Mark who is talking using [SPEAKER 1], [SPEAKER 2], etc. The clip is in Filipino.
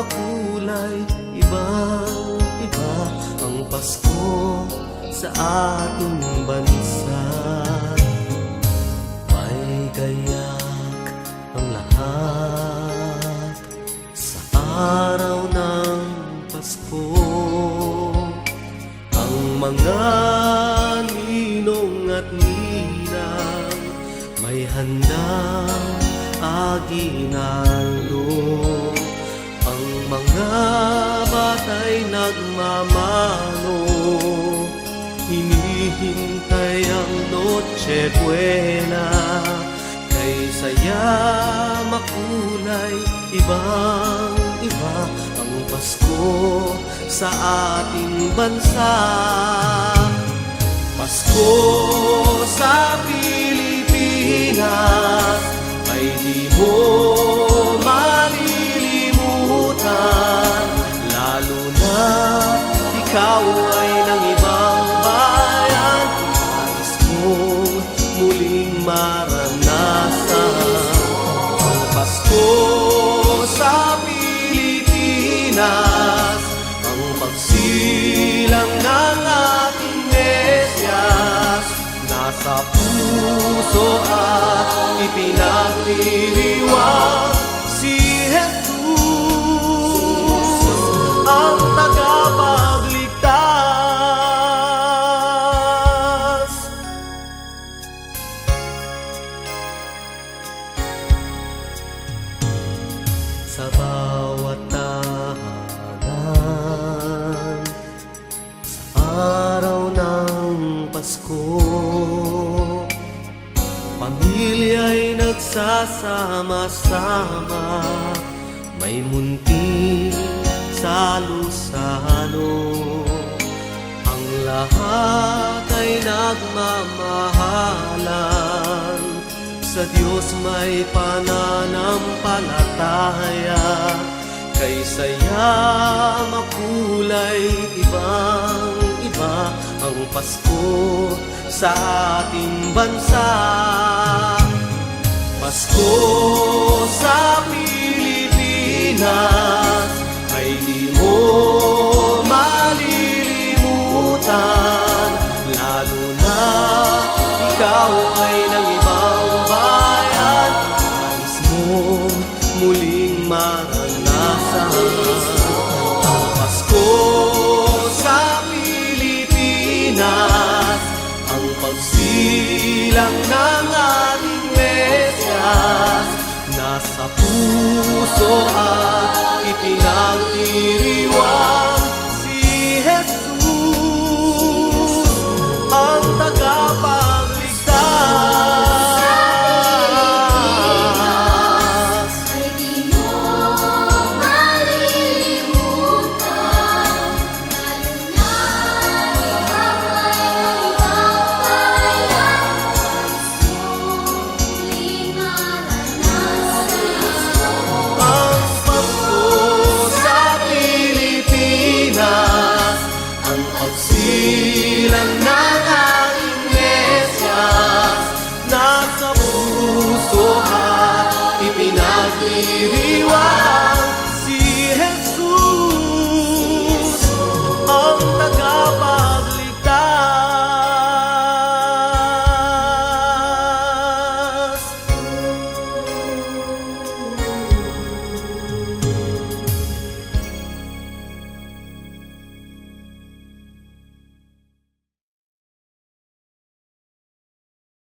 [SPEAKER 1] makulay, ibang-iba ang Pasko sa ating bansa. May gayak ang lahat sa araw ng Pasko. Ang mga ninong at ninang may handang aginaldo. Ang mga batay nagmamano, hinihintay ang Noche Buena. Kay saya makulay, ibang-iba ang Pasko sa ating bansa. Pasko sa Pilipinas ay di mo malilimutan, lalo na ikaw ay ng ibang bayan. Nais mong muling maranasan ang Pasko sa Pilipinas, ang pagsilang ng ating Mesyas. Nasa puso at ipinagdiriwang si Jesus, ang tagapagligtas. Sa bawat tahanan, sa araw ng Pasko, pamilya'y nagsasama-sama, may munting salo-salo. Ang lahat ay nagmamahalan, sa Diyos may pananampalataya. Kay saya makulay, ibang-iba ang Pasko sa ating bansa. Pasko sa Pilipinas ay di mo malilimutan, lalo na ikaw ay ng ibang bayan. Nais mo muling maranasan ang Pasko sa Pilipinas, ang pagsilang ng ating Mesyas. Nasa puso at ipinagdiriwang si Jesus, ang tagapagligtas.
[SPEAKER 2] Ay di mo malilimutan,
[SPEAKER 1] Silang ng ating Mesyas. Nasa puso at ipinagdiriwang